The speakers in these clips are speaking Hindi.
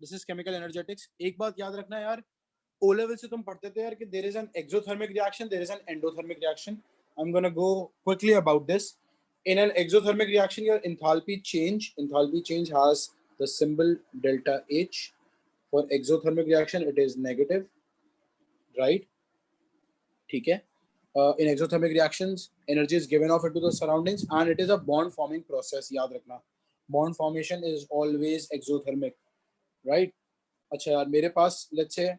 This is chemical energetics. एक बात याद रखना यार, ओ लेवल से तुम पढ़ते थे यार कि there is an exothermic reaction, there is an endothermic reaction. I am gonna go quickly about this. In an exothermic reaction, your enthalpy change has the symbol delta H. For exothermic reaction, it is negative, right? ठीक है. In exothermic reactions, energy is given off into the surroundings, and it is a bond forming process. याद रखना, bond formation is always exothermic, right? अच्छा यार, मेरे पास let's say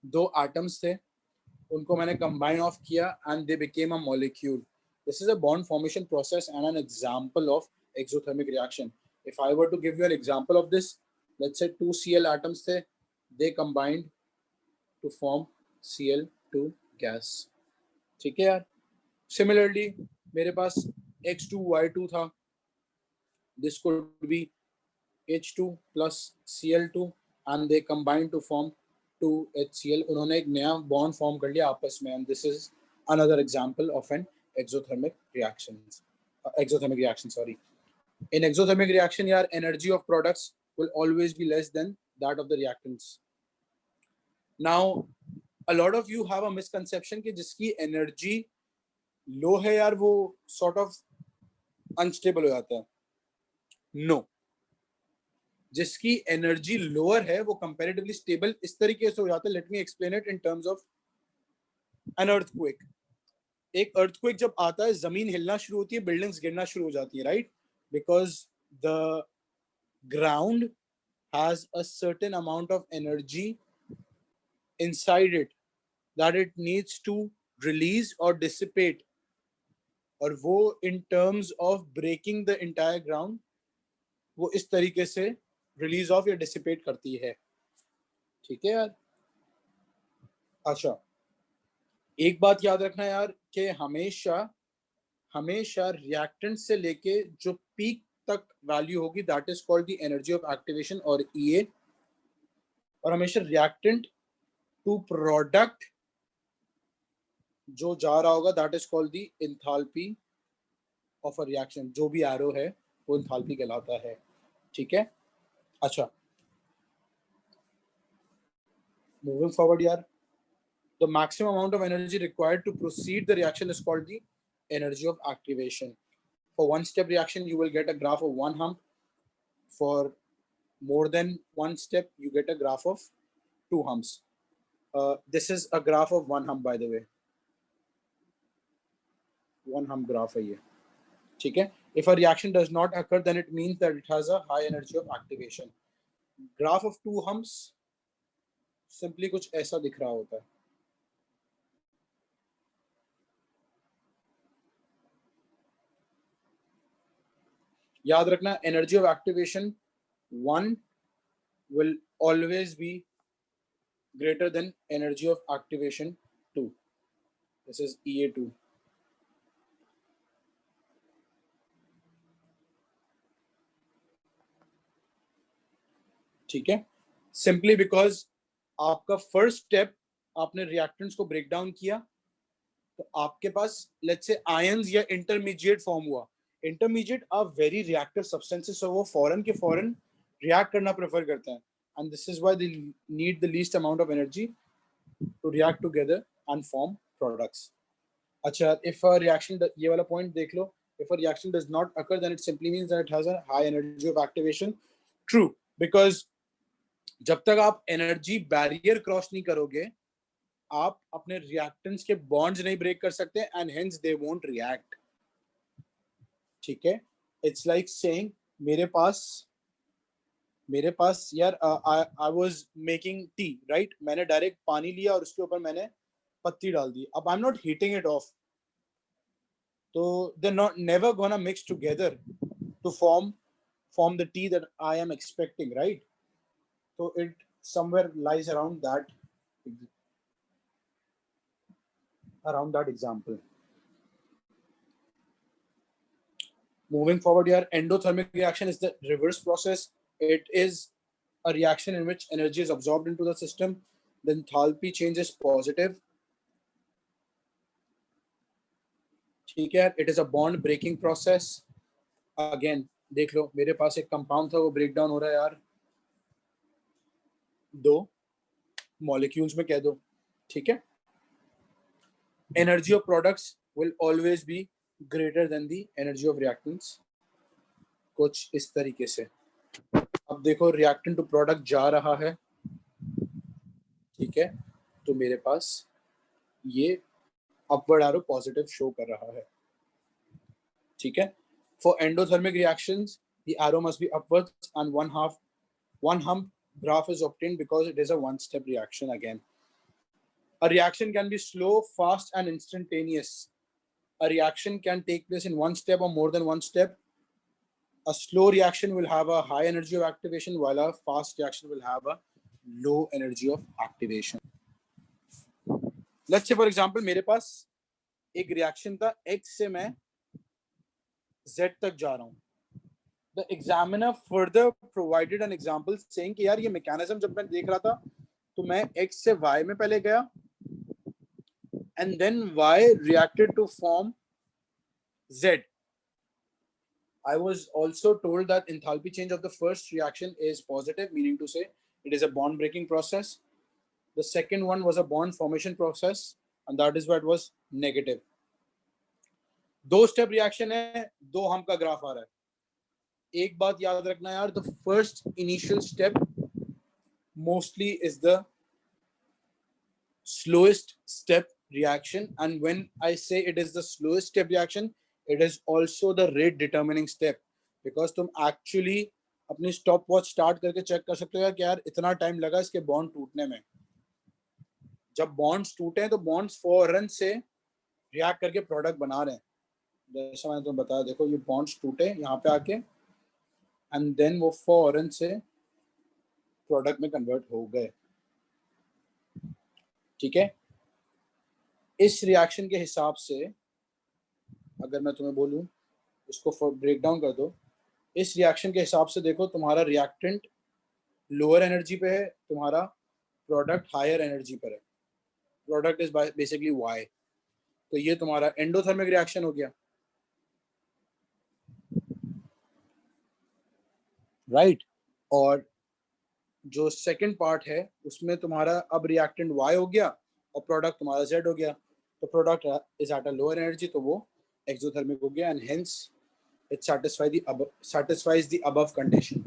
दो atoms थे, उनको मैंने combine off किया and they became a molecule. This is a bond formation process and an example of exothermic reaction. If I were to give you an example of this, let's say two Cl atoms थे, they combined to form Cl2 gas. ठीक है यार. Similarly, मेरे पास H2Y2 था. This could be H2 plus Cl2 and they combined to form 2HCl. उन्होंने एक नया बॉन्ड फॉर्म कर लिया आपस में, and this is another example of an exothermic reaction. Sorry. In exothermic reaction, your energy of products will always be less than that of the reactants. Now, a lot of you have a misconception कि जिसकी energy low है यार वो sort of unstable हो जाता है. No. जिसकी एनर्जी लोअर है वो कंपैरेटिवली स्टेबल इस तरीके से हो जाता है. Let me explain it in terms of an earthquake. एक अर्थक्वेक जब आता है, जमीन हिलना शुरू होती है, बिल्डिंग्स गिरना शुरू हो जाती है, right? Because the ground has a certain amount of energy inside it that it needs to release और डिसिपेट, और वो in terms of breaking the entire ground वो इस तरीके से रिलीज ऑफ या डिसिपेट करती है. ठीक है यार. अच्छा, एक बात याद रखना यार कि हमेशा रिएक्टेंट से लेके जो पीक तक वैल्यू होगी that is called the energy of activation और ईए. और हमेशा रिएक्टेंट टू प्रोडक्ट जो जा रहा होगा that is called the enthalpy of a reaction. जो भी एरो है वो एंथैल्पी कहलाता है. ठीक है. अच्छा, मूविंग फॉरवर्ड यार, the maximum amount of energy required to proceed the reaction is called the energy of activation. For one step reaction, you will get a graph of one hump. For more than one step, you get a graph of two humps. This is a graph of one hump, by the way. One hump graph है ये. ठीक है. If a reaction does not occur, then it means that it has a high energy of activation. Graph of two humps simply कुछ ऐसा दिख रहा होता है. याद रखना, energy of activation 1 will always be greater than energy of activation 2. This is EA2. ठीक है. सिंपली बिकॉज आपका फर्स्ट स्टेप आपने रिएक्टेंट्स को ब्रेक डाउन किया, तो आपके पास लेट्स से आयंस या इंटरमीडिएट फॉर्म हुआ. Intermediate are very reactive substances, so वो फौरन के फौरन रिएक्ट करना प्रेफर करते हैं, and this is why they need the least amount of energy to react together and form products. अच्छा, इफ अ रिएक्शन, ये वाला पॉइंट देख लो, if a reaction does not occur then it simply means that it has a high energy of activation. True, because जब तक आप एनर्जी बैरियर क्रॉस नहीं करोगे आप अपने रिएक्टेंट्स के बॉन्ड्स नहीं ब्रेक कर सकते, and hence they won't react. ठीक है. इट्स लाइक सेइंग मेरे पास यार I was making tea, right? मैंने डायरेक्ट पानी लिया और उसके ऊपर मैंने पत्ती डाल दी. अब I am not heating it off, तो they not never gonna mix together to form the tea that I am expecting, right? So it somewhere lies around that example. Moving forward here, endothermic reaction is the reverse process. It is a reaction in which energy is absorbed into the system. The enthalpy change is positive. ठीक है. It is a bond breaking process. Again, देख लो, मेरे पास एक कंपाउंड था वो ब्रेक डाउन हो रहा है यार. दो मॉलिक्यूल्स में कह दो, ठीक है। Energy of products will always be greater than the energy of reactants, कुछ इस तरीके से। अब देखो रिएक्टेंट टू प्रोडक्ट जा रहा है, ठीक है, तो मेरे पास ये अपवर्ड एरो पॉजिटिव शो कर रहा है, ठीक है। For endothermic reactions the arrow must be upwards and one hump graph is obtained because it is a one step reaction again. A reaction can be slow, fast and instantaneous. A reaction can take place in one step or more than one step. A slow reaction will have a high energy of activation while a fast reaction will have a low energy of activation. Let's say for example मेरे पास एक रिएक्शन था, X से मैं Z तक जा रहा हूँ। The examiner further provided an example saying कि यार ये mechanism जब मैं देख रहा था तो मैं X से Y में पहले गया and then Y reacted to form Z. I was also told that enthalpy change of the first reaction is positive, meaning to say it is a bond breaking process. The second one was a bond formation process and that is why it was negative. दो स्टेप रिएक्शन है, दो हम का ग्राफ आ रहा है। एक बात याद रखना यार, the first initial step mostly is the slowest step reaction, and when I say it is the slowest step reaction, it is also the rate determining step, because तुम actually अपनी स्टॉप वॉच स्टार्ट करके चेक कर सकते हो कि यार इतना टाइम लगा इसके बॉन्ड टूटने में। जब बॉन्ड्स टूटे हैं तो बॉन्ड्स फौरन से रिएक्ट करके प्रोडक्ट बना रहे हैं, जैसा मैंने तुम्हें बताया। देखो ये बॉन्ड्स टूटे यहाँ पे आके एंड देन वो फौरन से प्रोडक्ट में कन्वर्ट हो गए, ठीक है। इस रिएक्शन के हिसाब से अगर मैं तुम्हें बोलूं इसको ब्रेक डाउन कर दो, इस रिएक्शन के हिसाब से देखो तुम्हारा रिएक्टेंट लोअर एनर्जी पे है, तुम्हारा प्रोडक्ट हायर एनर्जी पर है। प्रोडक्ट इज बेसिकली Y, तो ये तुम्हारा एंडोथर्मिक रिएक्शन हो गया, राइट। और जो सेकंड पार्ट है उसमें तुम्हारा अब रिएक्टेंट Y हो गया और प्रोडक्ट तुम्हारा Z हो गया, तो product is at a lower energy, तो वो एक्सोथर्मिक हो गया and hence it satisfies the above condition,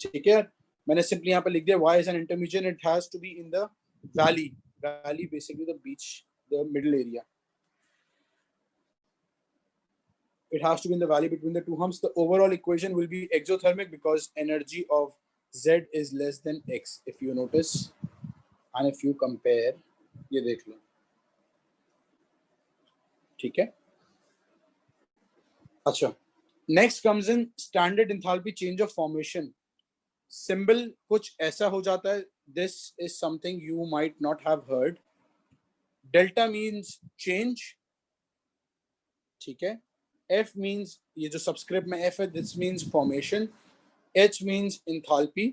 ठीक है। मैंने सिंपली यहाँ पे लिख दिया Y is an intermediate, it has to be in the valley basically the beach, the middle area. It has to be in the valley between the two humps. The overall equation will be exothermic because energy of Z is less than X, if you notice and if you compare, ये देख लो, ठीक है। अच्छा, next comes in standard enthalpy change of formation. Symbol कुछ ऐसा हो जाता है, this is something you might not have heard. Delta means change, ठीक है। F means ये जो सबस्क्रिप्ट में F है, this means formation. H means enthalpy.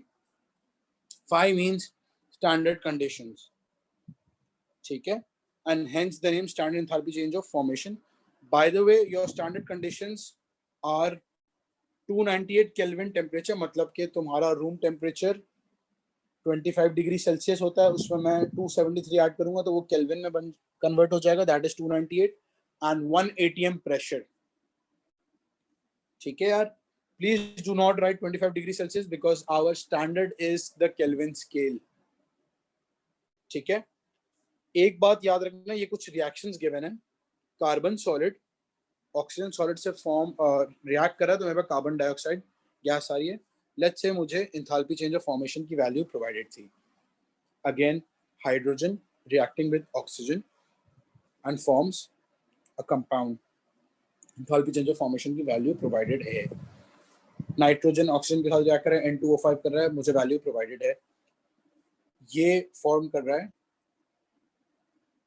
Phi means standard conditions, ठीक है। And hence the name standard enthalpy change of formation. By the way, your standard conditions are 298 Kelvin temperature, मतलब कि तुम्हारा रूम टेम्परेचर 25 डिग्री सेल्सियस होता है, उसमें मैं 273 ऐड करूंगा तो वो केल्विन में कन्वर्ट हो जाएगा, that is 298 and 1 atm pressure, ठीक है यार। Please do not write 25 degree Celsius because our standard is the kelvin scale, ठीक है। एक बात याद रखना, ये कुछ रिएक्शंस गिवन है, कार्बन सॉलिड ऑक्सीजन सॉलिड से फॉर्म रिएक्ट कर रहा है तो मेरे पास कार्बन डाइऑक्साइड गैस आ रही है। लेट्स से मुझे एंथैल्पी चेंज ऑफ फॉर्मेशन की वैल्यू प्रोवाइडेड थी, again hydrogen reacting with oxygen and forms a compound, enthalpy change of formation की वैल्यू प्रोवाइडेड है। नाइट्रोजन ऑक्सीजन के साथ रिएक्ट कर रहा है, N2O5 कर रहा है, मुझे वैल्यू प्रोवाइडेड है, ये फॉर्म कर रहा है।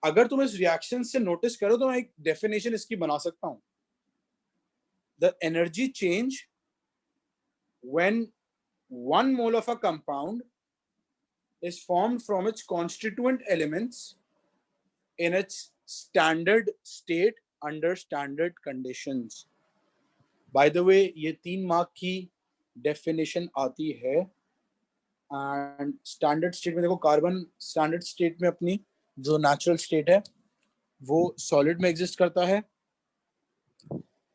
अगर तुम इस रिएक्शन से नोटिस करो तो मैं एक डेफिनेशन इसकी बना सकता हूं, the energy change when 1 mole of a compound is formed from its constituent elements in its standard state under standard conditions. By the way, ये 3 मार्क की डेफिनेशन आती है एंड स्टैंडर्ड स्टेट में देखो, कार्बन स्टैंडर्ड स्टेट में अपनी जो नेचुरल स्टेट है वो सॉलिड में एग्जिस्ट करता है।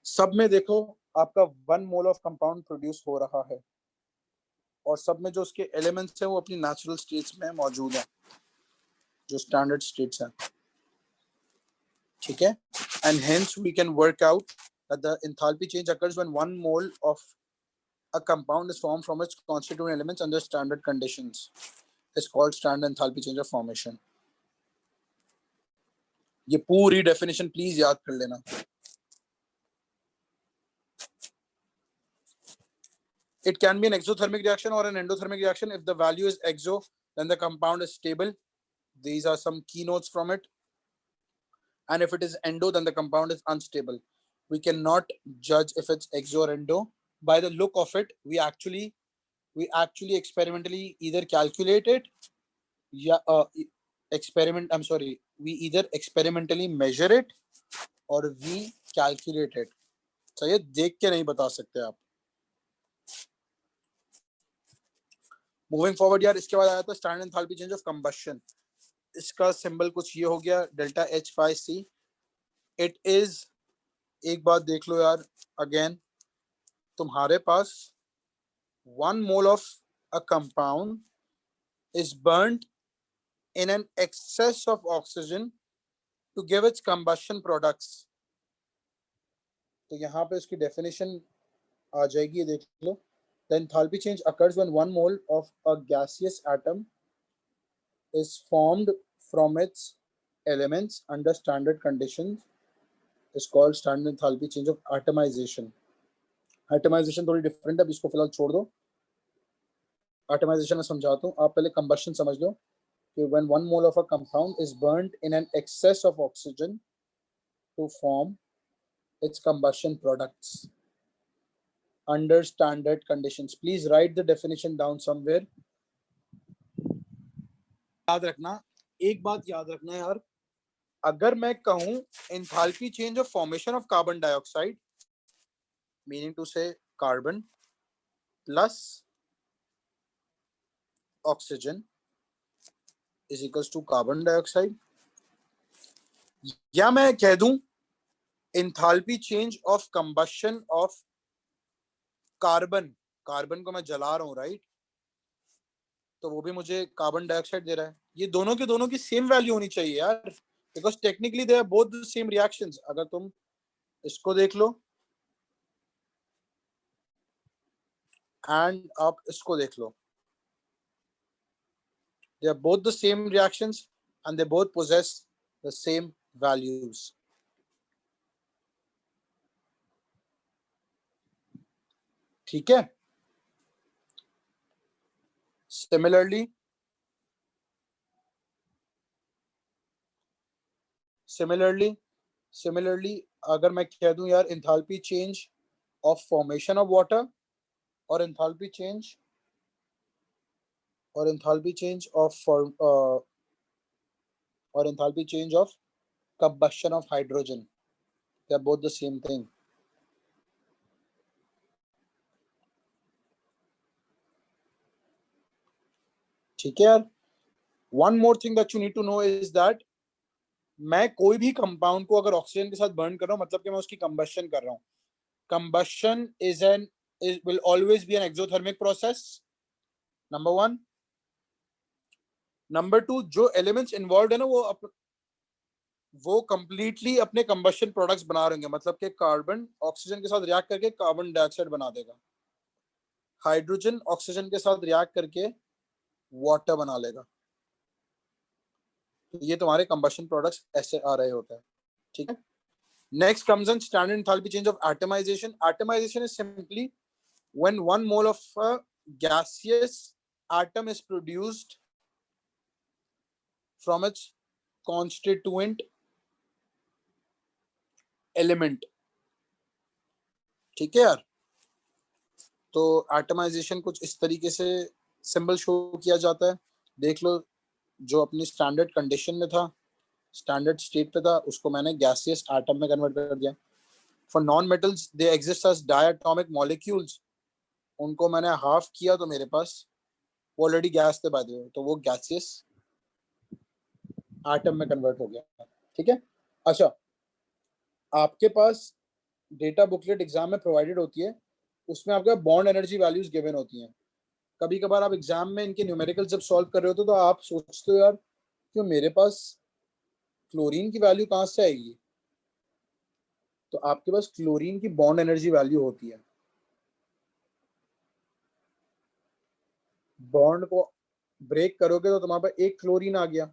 सब में देखो आपका 1 मोल ऑफ कंपाउंड प्रोड्यूस हो रहा है, और सब में जो उसके एलिमेंट्स हैं वो अपनी नेचुरल स्टेट्स में मौजूद है, जो स्टैंडर्ड स्टेट्स हैं। ठीक है, and hence we can work out that the enthalpy change occurs when 1 mole of a compound is formed from its constituent elements under standard conditions. It's called standard enthalpy change of formation. ये पूरी डेफिनेशन प्लीज याद कर लेना। It can be an exothermic reaction or an endothermic reaction. If the value is exo, then the compound is stable. These are some keynotes from it. And if it is endo, then the compound is unstable. We cannot judge if it's exo or endo. By the look of it, we actually experimentally either calculate it, we either experimentally measure it or we calculate it. So ये देख के नहीं बता सकते आप। मूविंग फॉरवर्ड यार, इसके बाद आया था standard enthalpy change of combustion. इसका सिंबल कुछ ये हो गया, डेल्टा H5C। इट इज, एक बात देख लो यार, अगेन तुम्हारे पास 1 mole of a compound is burned in an excess of oxygen to give its combustion products. तो यहाँ पे इसकी definition आ जाएगी, देख लो। The enthalpy change occurs when 1 mole of a gaseous atom is formed from its elements under standard conditions. Is called standard enthalpy change of atomization. Atomization थोड़ी different है, अब इसको फिलहाल छोड़ दो। Atomization मैं समझाता हूँ, आप पहले combustion समझ लो। When 1 mole of a compound is burnt in an excess of oxygen to form its combustion products under standard conditions. Please write the definition down somewhere. याद रखना, एक बात याद रखना यार, अगर मैं कहूं enthalpy change of formation of carbon dioxide, meaning to say carbon plus oxygen is equals to carbon dioxide, या मैं कह दूं enthalpy change of combustion of carbon, carbon को मैं जला रहा हूं राइट, तो वो भी मुझे कार्बन डाइऑक्साइड दे रहा है। ये दोनों के दोनों की सेम वैल्यू होनी चाहिए यार, because technically they are both the same reactions. अगर तुम इसको देख लो एंड आप इसको देख लो, they are both the same reactions and they both possess the same values. ठीक है, similarly अगर मैं कह दूं यार enthalpy change of formation of water और enthalpy change of combustion of hydrogen, they are both the same thing. ठीक है यार, one more thing that you need to know is that मैं कोई भी कंपाउंड को अगर ऑक्सीजन के साथ बर्न कर रहा हूं, मतलब कि मैं उसकी कंबशन कर रहा हूं। Combustion will always be an exothermic process, number 1. Number 2, जो एलिमेंट्स इन्वॉल्व है ना वो कंप्लीटली अपने कंबशन प्रोडक्ट्स बना रहे होंगे, मतलब कि कार्बन ऑक्सीजन के साथ रिएक्ट करके कार्बन डाइऑक्साइड बना देगा, हाइड्रोजन ऑक्सीजन के साथ रिएक्ट करके वाटर बना लेगा। तो ये तुम्हारे कंबशन प्रोडक्ट्स ऐसे आ रहे होते हैं। ठीक है, next comes in standard enthalpy change of atomisation. Atomisation is simply when 1 mole of a gaseous atom is produced from its constituent element. ठीक है यार, तो एटमाइजेशन कुछ इस तरीके से सिंबल शो किया जाता है, देख लो। जो अपनी स्टैंडर्ड कंडीशन में था, स्टैंडर्ड स्टेट पे था, उसको मैंने गैसियस एटम में कन्वर्ट कर दिया। For non metals they exist as diatomic molecules, उनको मैंने हाफ किया तो मेरे पास वो ऑलरेडी गैस थे बाय द वे, तो वो गैसियस एटम में कन्वर्ट हो गया। ठीक है। अच्छा, आपके पास डेटा बुकलेट एग्जाम में प्रोवाइडेड होती है, उसमें आपका बॉन्ड एनर्जी वैल्यूज गिवन होती हैं। कभी कभार आप एग्जाम में इनके न्यूमेरिकल जब सॉल्व कर रहे होते हो तो आप सोचते हो यार क्यों मेरे पास क्लोरीन की वैल्यू कहाँ से आएगी, तो आपके पास क्लोरीन की बॉन्ड एनर्जी वैल्यू होती है। बॉन्ड को ब्रेक करोगे तो तुम्हारे पास एक क्लोरीन आ गया,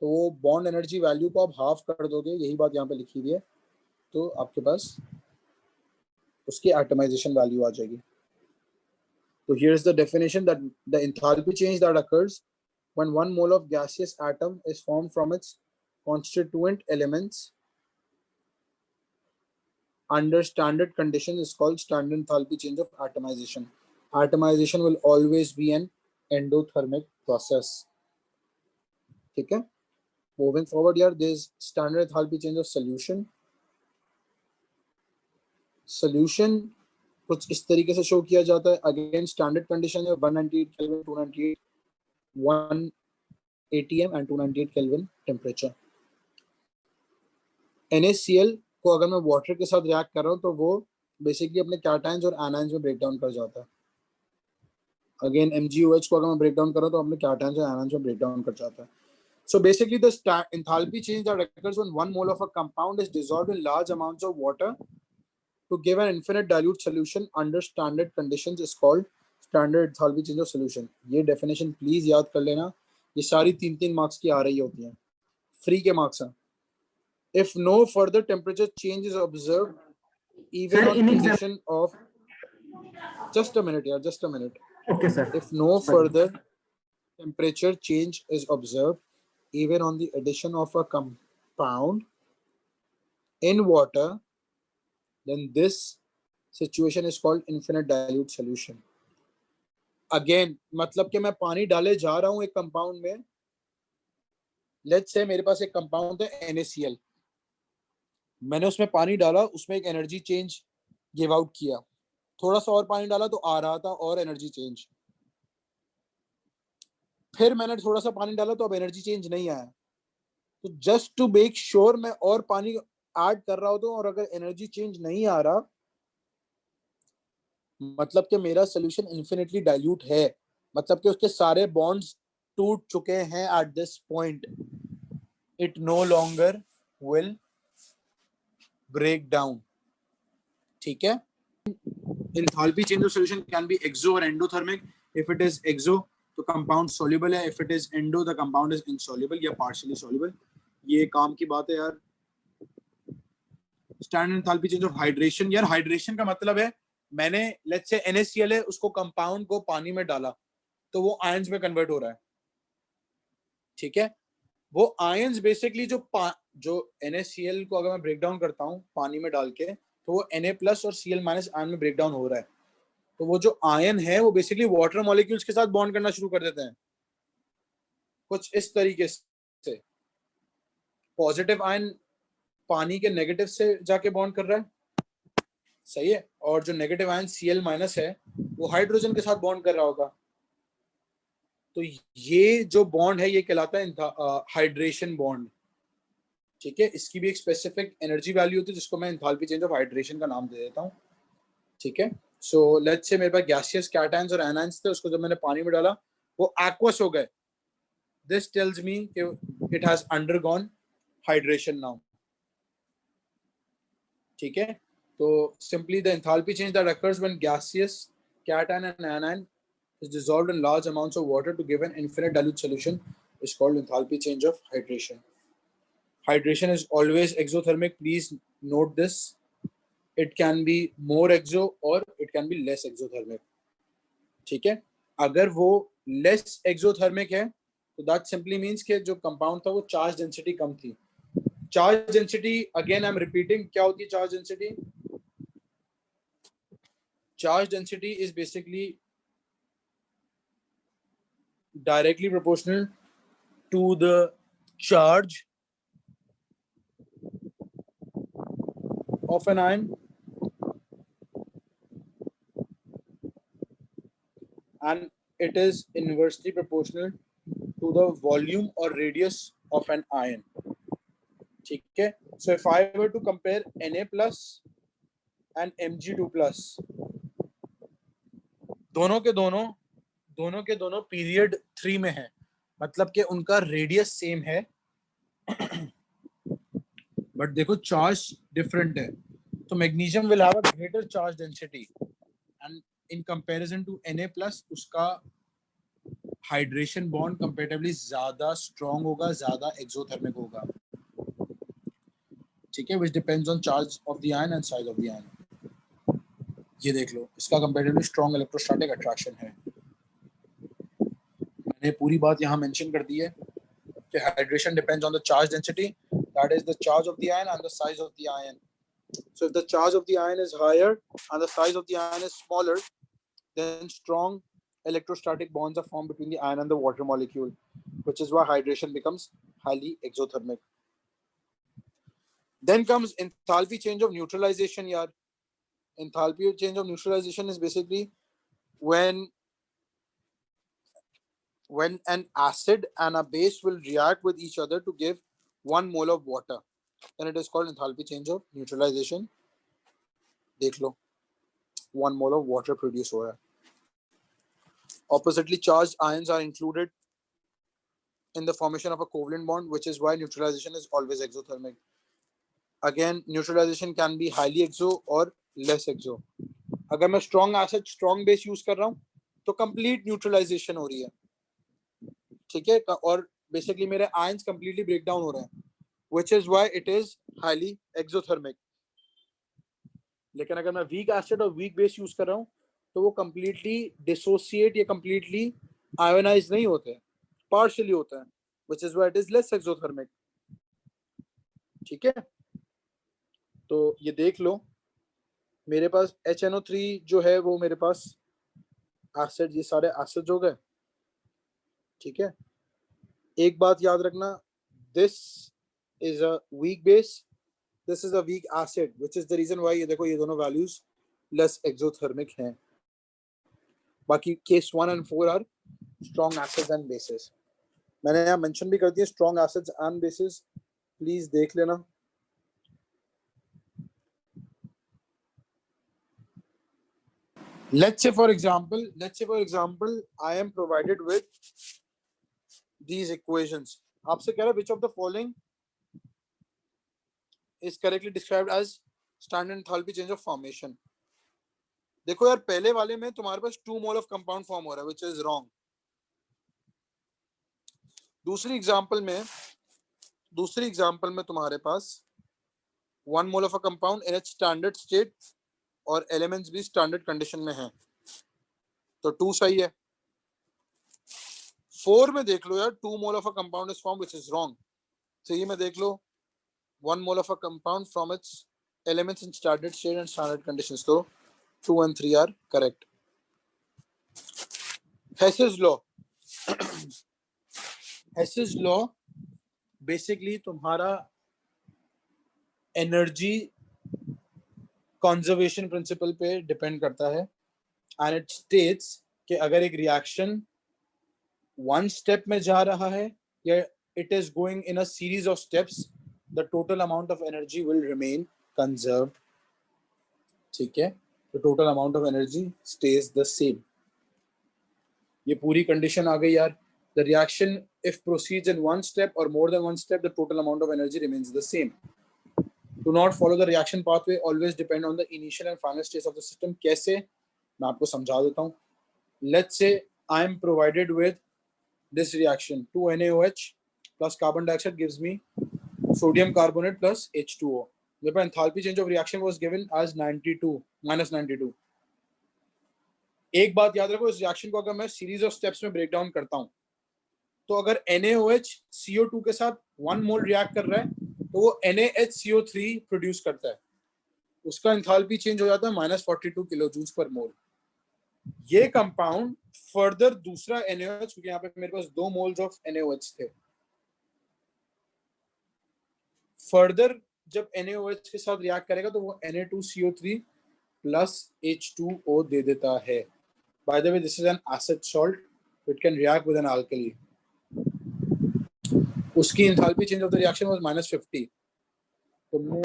तो वो बॉन्ड एनर्जी वैल्यू को आप हाफ कर दोगे, यही बात यहाँ पे लिखी हुई है, तो आपके पास उसकी एटमाइजेशन वैल्यू आ जाएगी। So here's the definition that the enthalpy change that occurs when 1 mole of gaseous atom is formed from its constituent elements under standard conditions is called standard enthalpy change of atomization. Atomization will always be an endothermic process. ठीक है? Moving forward here, there is standard enthalpy change of solution. Solution कुछ इस तरीके से शो किया जाता है। अगेन स्टैंडर्ड कंडीशन है 198 kelvin, 298, 180 M and 298 kelvin temperature. NaCl को अगर मैं वाटर के साथ रिएक्ट कर रहा हूँ तो वो बेसिकली अपने कैटायंस और एनायंस में ब्रेक डाउन कर जाता है। अगेन MgOH को अगर मैं ब्रेक डाउन कर रहा हूँ तो अपने कैटायंस और एनायंस में ब्रेक डाउन कर जाता है। So basically the enthalpy change that occurs when 1 mole of a compound is dissolved in large amounts of water to give an infinite dilute solution under standard conditions is called standard enthalpy change of solution. ये definition please याद कर लेना, ये सारी 3-3 मार्क्स की आ रही होती हैं, फ्री के मार्क्स हैं। If no further temperature change is observed, even Sir, on condition of just a minute, yeah, just a minute. Okay, sir. If no further temperature change is observed, even on the addition of a compound in water, then this situation is called infinite dilute solution. Again, मतलब कि मैं पानी डाले जा रहा हूं एक कंपाउंड में, लेट्स से मेरे पास एक कंपाउंड है NaCl, मैंने उसमें पानी डाला, उसमें एक एनर्जी चेंज गिव आउट किया, थोड़ा सा और पानी डाला तो आ रहा था और एनर्जी चेंज, फिर मैंने थोड़ा सा पानी डाला तो अब एनर्जी चेंज नहीं आया। तो जस्ट टू मेक श्योर मैं और पानी ऐड कर रहा होता हूँ और अगर एनर्जी चेंज नहीं आ रहा, मतलब कि मेरा सोल्यूशन इन्फिनिटली डाइल्यूट है, मतलब कि उसके सारे बॉन्ड्स टूट चुके हैं at this point, it no longer will break down. ठीक है। Enthalpy change of solution can be exo or endothermic. If it is exo, तो compound soluble है. If it is endo, the compound is insoluble या partially soluble. ये काम की बात है यार। Standard enthalpy change of hydration, यार hydration का मतलब है मैंने let's say NaCl है, उसको compound को पानी में डाला तो वो ions में convert हो रहा है। ठीक है। वो ions basically जो NaCl को अगर मैं break down करता हूँ पानी में डाल के, तो वो Na+ और Cl- आयन में ब्रेक डाउन हो रहा है। तो वो जो आयन है वो बेसिकली वाटर मॉलिक्यूल्स के साथ बॉन्ड करना शुरू कर देते हैं, कुछ इस तरीके से। पॉजिटिव आयन पानी के नेगेटिव से जाके बॉन्ड कर रहा है, सही है, और जो नेगेटिव आयन Cl- है वो हाइड्रोजन के साथ बॉन्ड कर रहा होगा। तो ये जो बॉन्ड है ये कहलाता है हाइड्रेशन बॉन्ड। ठीक है। इसकी भी एक स्पेसिफिक एनर्जी वैल्यू होती है जिसको मैं एंथैल्पी चेंज ऑफ हाइड्रेशन का नाम दे देता हूँ। ठीक है। सो लेट्स से मेरे पास गैसियस कैटायंस और एनायंस थे, उसको जब मैंने पानी में डाला वो एक्वस हो गए। दिस टेल्स मी कि it has undergone hydration now. ठीक है। तो simply the enthalpy change that occurs when gaseous cation and anion is dissolved in large amounts of water to give an infinite dilute solution is called enthalpy change of hydration. Hydration is always exothermic. Please note this. It can be more exo or it can be less exothermic. ठीक है। अगर वो लेस एक्सोथर्मिक है तो दैट सिंपली मींस कि जो कंपाउंड था वो चार्ज डेंसिटी कम थी। Charge density again I am repeating, क्या होती है charge density? Charge density is basically directly proportional to the charge of an ion and it is inversely proportional to the volume or radius of an ion. ठीक है? So if I were to compare Na plus and Mg2 plus, दोनों के दोनों पीरियड 3 में है, मतलब कि उनका रेडियस सेम है, बट देखो चार्ज डिफरेंट है. तो magnesium will have a greater charge density and in comparison to Na plus उसका हाइड्रेशन बॉन्ड कंपैरेटिवली ज्यादा स्ट्रॉन्ग होगा, ज्यादा एक्सोथर्मिक होगा. ठीक है, which depends on charge of the ion and size of the ion. ये देख लो, इसका कंपैरेटिवली स्ट्रॉन्ग इलेक्ट्रोस्टैटिक अट्रैक्शन है. मैंने पूरी बात यहाँ मेंशन कर दी है कि hydration depends on the charge density, that is the charge of the ion and the size of the ion. So if the charge of the ion is higher and the size of the ion is smaller, then strong electrostatic bonds are formed between the ion and the water molecule, which is why hydration becomes highly exothermic. Then comes enthalpy change of neutralization. Yaar, enthalpy change of neutralization is basically when an acid and a base will react with each other to give 1 mole of water, then it is called enthalpy change of neutralization. देख लो, 1 mole of water produce हो रहा है. Oppositely charged ions are included in the formation of a covalent bond, which is why neutralization is always exothermic. Again, neutralization can be highly exo or less exo. अगर मैं strong acid, strong base use कर रहा हूँ, तो complete neutralization हो रही है. ठीक है, और basically मेरे ions completely break down हो रहे हैं, which is why it is highly exothermic. लेकिन अगर मैं वीक एसिड और वीक बेस यूज कर रहा हूँ तो वो कंप्लीटली डिसोसिएट या कंप्लीटली आयोनाइज नहीं होते, पार्शियली होता है, which is why it is less exothermic. ठीक है, तो ये देख लो, मेरे पास HNO3 जो है वो मेरे पास एसिड, ये सारे एसिड्स हो गए. ठीक है, एक बात याद रखना, this is a weak base, this is a weak acid, which is the reason why ये देखो ये दोनों values less exothermic हैं. बाकी case 1 and 4 are strong acids and bases. मैंने यहाँ mention भी कर दिया strong acids and bases, please देख लेना. Let's say for example I am provided with these equations. आपसे कह रहा है which of the following is correctly described as standard enthalpy change of formation. देखो यार, पहले वाले में तुम्हारे पास 2 mole of compound form हो रहा है, which is wrong. दूसरी एग्जांपल में तुम्हारे पास 1 mole of a compound in its standard state और elements भी standard condition में हैं, तो 2 सही है. 4 में देख लो यार, 2 mole of a compound is formed, which is wrong. 3 में देख लो, 1 mole of a compound from its elements in standard state and standard conditions, so 2 and 3 are correct. Hess's law. Hess's law basically तुम्हारा एनर्जी कंजर्वेशन प्रिंसिपल पे डिपेंड करता है, एंड इट स्टेट्स कि अगर एक रिएक्शन 1 स्टेप में जा रहा है या it is going in a series of steps, the total amount of energy will remain conserved. ठीक है, the total amount of energy stage the same. ये पूरी कंडीशन आ गई यार. The reaction, if proceeds in 1 step or more than 1 step, the total amount of energy remains the same. Do not follow the reaction pathway. Always depend on the initial and final stage of the system. कैसे? मैं आपको समझा देता हूँ. Let's say I am provided with this reaction. 2NaOH plus carbon dioxide gives me sodium carbonate plus H2O. The enthalpy change of reaction was given as 92, minus 92. एक बात याद रखो, इस रिएक्शन को अगर मैं सीरीज ऑफ स्टेप्स में ब्रेक डाउन करता हूँ, तो अगर NaOH CO2 के साथ 1 मोल रिएक्ट कर रहा है तो वो NaHCO3 प्रोड्यूस करता है, उसका एंथैल्पी चेंज हो जाता है -42 किलो जूल्स पर मोल. ये कंपाउंड फर्दर दूसरा NaOH, क्योंकि यहाँ पे मेरे पास 2 मोल्स ऑफ NaOH थे, फर्दर जब NaOH के साथ रिएक्ट करेगा तो वो Na2CO3 प्लस H2O दे देता है. By the way, this is an acid salt. It can react with an alkali. उसकी enthalpy change of the reaction was -50. तुमने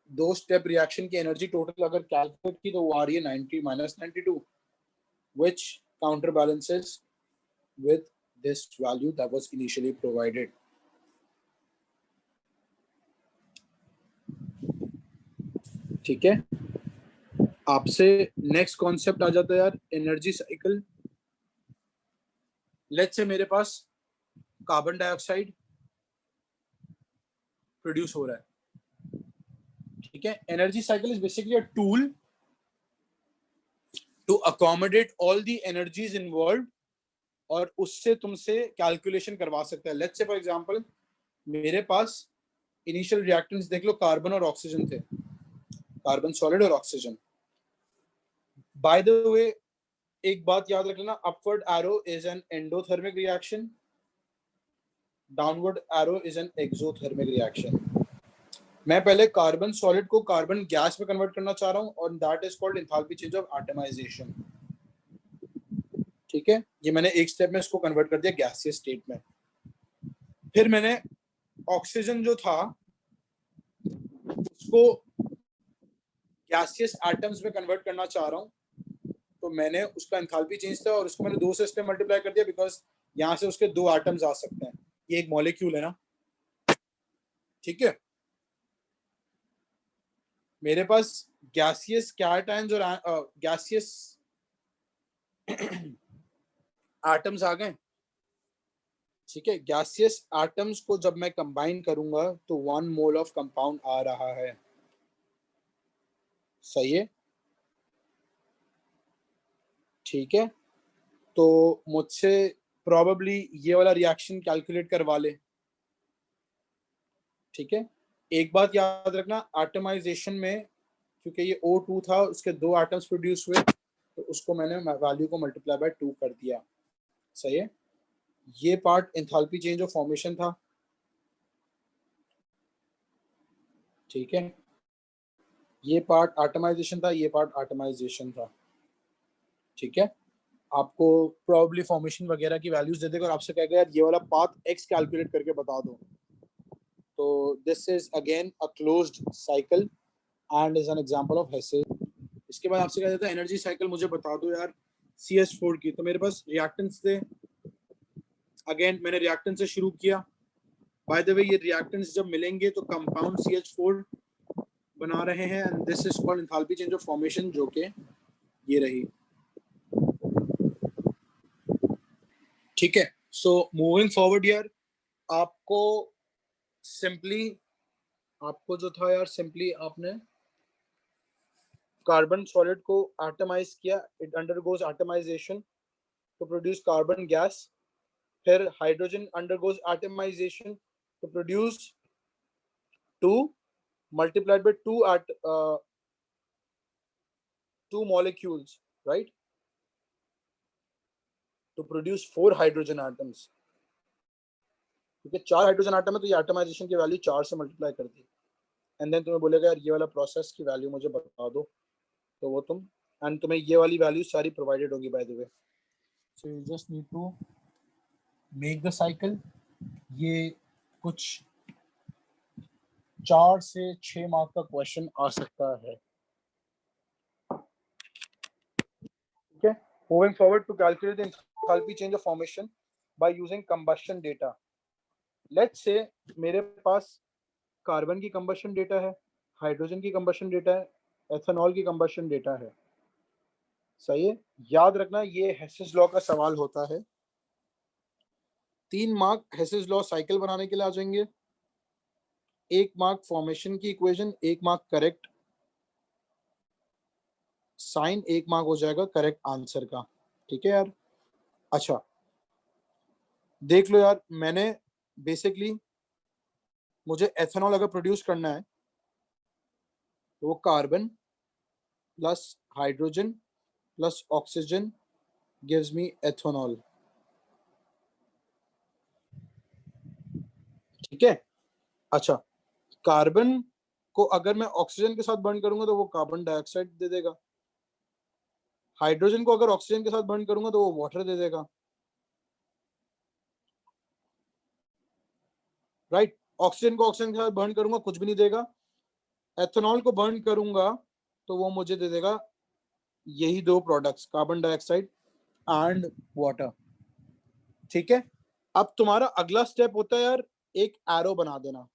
2 step reaction की energy total अगर calculate की तो वो आ रही है 90 -92, which counterbalances with this value that was initially provided. ठीक है, आपसे नेक्स्ट कॉन्सेप्ट आ जाता है यार, एनर्जी साइकिल। लेट्स से मेरे पास कार्बन डाइऑक्साइड प्रोड्यूस हो रहा है, ठीक है। Energy cycle is basically a tool to accommodate all the energies involve, और उससे तुमसे कैलकुलेशन करवा सकता है। लेट्स से फॉर एग्जांपल मेरे पास इनिशियल रिएक्टेंट्स देख लो, कार्बन और ऑक्सीजन थे, कार्बन सॉलिड और ऑक्सीजन। बाय द वे एक बात याद रख लेना, upward arrow is an endothermic reaction, downward arrow is an exothermic reaction. मैं पहले कार्बन सॉलिड को कार्बन गैस में कन्वर्ट करना चाह रहा हूं, और that is called enthalpy change of atomization. ठीक है, ये मैंने एक स्टेप में इसको कन्वर्ट कर दिया गैसियस स्टेट में। फिर मैंने ऑक्सीजन जो था उसको गैसियस एटम्स में कन्वर्ट करना चाह रहा हूं, तो मैंने उसका एंथैल्पी चेंज था और उसको मैंने 2 से इसलिए मल्टीप्लाई कर दिया बिकॉज यहां से उसके 2 एटम्स आ सकते हैं। ये एक मॉलिक्यूल है ना, ठीक है। मेरे पास गैसियस कैटायंस और गैसियस एटम्स आ गए, ठीक है। गैसियस एटम्स को जब मैं कंबाइन करूंगा तो 1 मोल ऑफ कंपाउंड आ रहा है, सही है, ठीक है। तो मुझसे प्रोबेबली ये वाला रिएक्शन कैलकुलेट करवा ले, ठीक है। एक बात याद रखना, एटमाइजेशन में क्योंकि ये O2 था, उसके 2 एटम्स प्रोड्यूस हुए, तो उसको मैंने वैल्यू को मल्टीप्लाई बाय 2 कर दिया, सही है। ये part enthalpy change of formation था, ठीक है। ये पार्ट एटमाइजेशन था, ये पार्ट एटमाइजेशन था, ठीक है। आपको प्रोबेबली फॉर्मेशन वगैरह की वैल्यूज दे देगा और आपसे कहेगा यार ये वाला पाथ एक्स कैलकुलेट करके बता दो। तो this is again a closed cycle and is an example of Hess's. इसके बाद आपसे कहा जाता है एनर्जी साइकिल मुझे बता दो यार CH4 की। तो मेरे पास रिएक्टेंट्स थे, अगेन मैंने रिएक्टेंट से शुरू किया। बाय द वे ये रिएक्टेंट्स जब मिलेंगे तो कंपाउंड CH4 बना रहे हैं, and this is called enthalpy change of formation, जो कि ये रही, ठीक है। सो मूविंग फॉरवर्ड यार, आपको सिंपली आपको जो था यार, सिंपली आपने कार्बन सॉलिड को एटमाइज किया, it undergoes atomisation to produce carbon gas, फिर hydrogen undergoes atomisation to produce 2 multiplied by 2 molecules, right, to produce 4 hydrogen atoms। क्योंकि 4 हाइड्रोजन आटम है तो ये एटमाइजेशन की वैल्यू 4 से मल्टीप्लाई कर दी, एंड देन तुम्हें बोलेगा यार ये वाला प्रोसेस की वैल्यू मुझे बता दो, तो वो तुम, एंड तुम्हें ये वाली वैल्यू सारी प्रोवाइडेड होगी by the way. So you just need to make the cycle. ये कुछ 4 से 6 मार्क का क्वेश्चन आ सकता है, ठीक है। Moving forward, to calculate the enthalpy change of formation by using combustion data. Let's say मेरे पास कार्बन की कंबशन डेटा है, हाइड्रोजन की कंबशन डेटा है, एथेनॉल की कंबशन डेटा है, सही है। याद रखना ये हेसेस लॉ का सवाल होता है। 3 मार्क हेसेस लॉ साइकिल बनाने के लिए आ जाएंगे, 1 मार्क फॉर्मेशन की equation, 1 mark correct sign, 1 mark हो जाएगा करेक्ट आंसर का, ठीक है यार। अच्छा देख लो यार, मैंने बेसिकली मुझे एथेनॉल अगर प्रोड्यूस करना है तो वो carbon plus hydrogen plus oxygen gives me ethanol, ठीक है। अच्छा कार्बन को अगर मैं ऑक्सीजन के साथ बर्न करूंगा तो वो कार्बन डाइऑक्साइड दे देगा, हाइड्रोजन को अगर ऑक्सीजन के साथ बर्न करूंगा तो वो वाटर दे देगा, राइट। ऑक्सीजन को ऑक्सीजन के साथ बर्न करूंगा कुछ भी नहीं देगा। एथेनॉल को बर्न करूंगा तो वो मुझे दे देगा यही दो products, carbon dioxide and water. ठीक है, अब तुम्हारा अगला स्टेप होता है यार एक एरो बना देना।